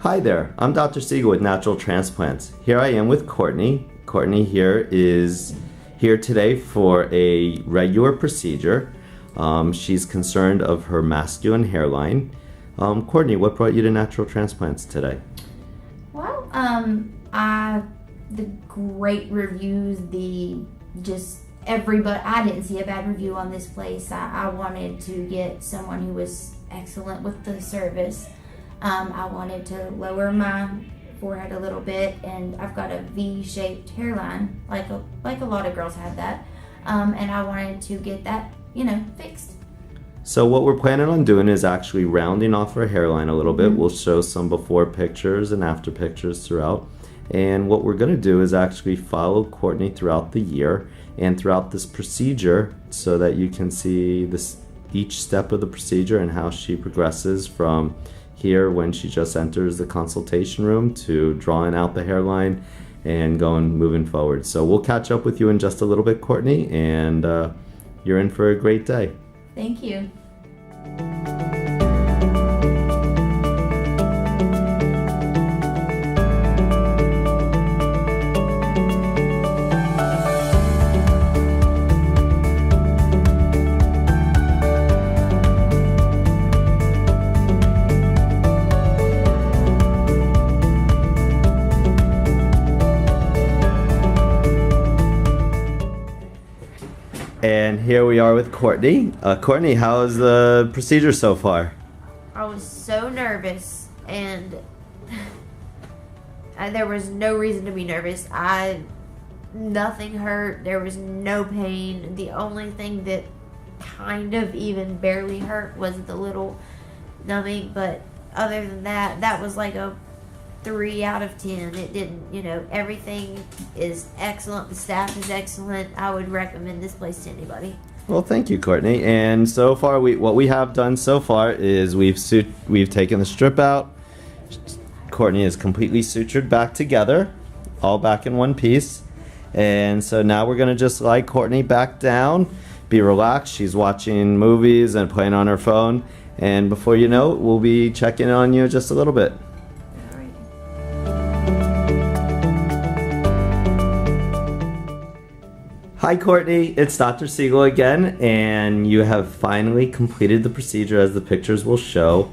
Hi there, I'm Dr. Siegel with Natural Transplants. Here I am with Courtney. Courtney here is here today for a regular procedure. She's concerned of her masculine hairline. Courtney, what brought you to Natural Transplants today? Well, the great reviews, everybody, I didn't see a bad review on this place. I wanted to get someone who was excellent with the service. I wanted to lower my forehead a little bit, and I've got a V-shaped hairline, like a lot of girls have that. And I wanted to get that, fixed. So what we're planning on doing is actually rounding off her hairline a little bit. We'll show some before pictures and after pictures throughout. And what we're going to do is actually follow Courtney throughout the year and throughout this procedure so that you can see each step of the procedure and how she progresses from here when she just enters the consultation room to drawing out the hairline and moving forward. So we'll catch up with you in just a little bit, Courtney, and you're in for a great day. Thank you. And here we are with Courtney. Courtney, how is the procedure so far? I was so nervous, and there was no reason to be nervous. Nothing hurt. There was no pain. The only thing that kind of even barely hurt was the little numbing, but other than that, that was like a 3 out of 10. It didn't, everything is excellent. The staff is excellent. I would recommend this place to anybody. Well, thank you, Courtney. And so far, what we have done so far is we've taken the strip out. Courtney is completely sutured back together, all back in one piece. And so now we're gonna just lie Courtney back down, be relaxed. She's watching movies and playing on her phone. And before you know it, we'll be checking on you just a little bit. Hi Courtney, it's Dr. Siegel again, and you have finally completed the procedure as the pictures will show.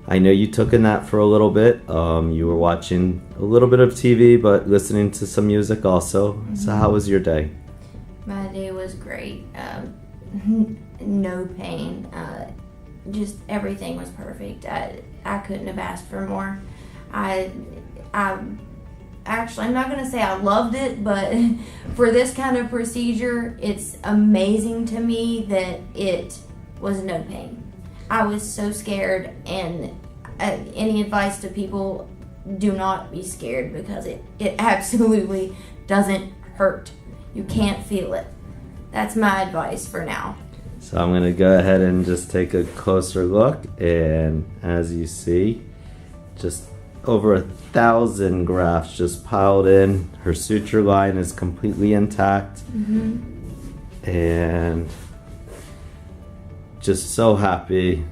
I know you took a nap for a little bit. You were watching a little bit of TV, but listening to some music also. So how was your day? My day was great. No pain. Just everything was perfect. I couldn't have asked for more. Actually, I'm not going to say I loved it, but for this kind of procedure, it's amazing to me that it was no pain. I was so scared, and any advice to people, do not be scared, because it absolutely doesn't hurt. You can't feel it. That's my advice for now. So I'm going to go ahead and just take a closer look, and as you see, just over 1,000 grafts just piled in. Her suture line is completely intact. And just so happy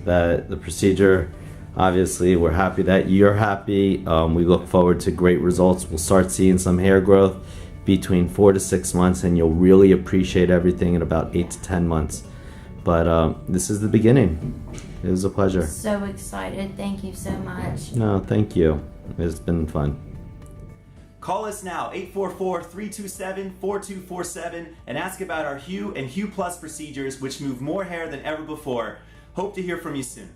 that the procedure, obviously we're happy that you're happy. We look forward to great results. We'll start seeing some hair growth between 4 to 6 months, and you'll really appreciate everything in about 8 to 10 months. But this is the beginning. It was a pleasure. So excited. Thank you so much. No, thank you. It's been fun. Call us now, 844-327-4247, and ask about our Hue and Hue Plus procedures, which move more hair than ever before. Hope to hear from you soon.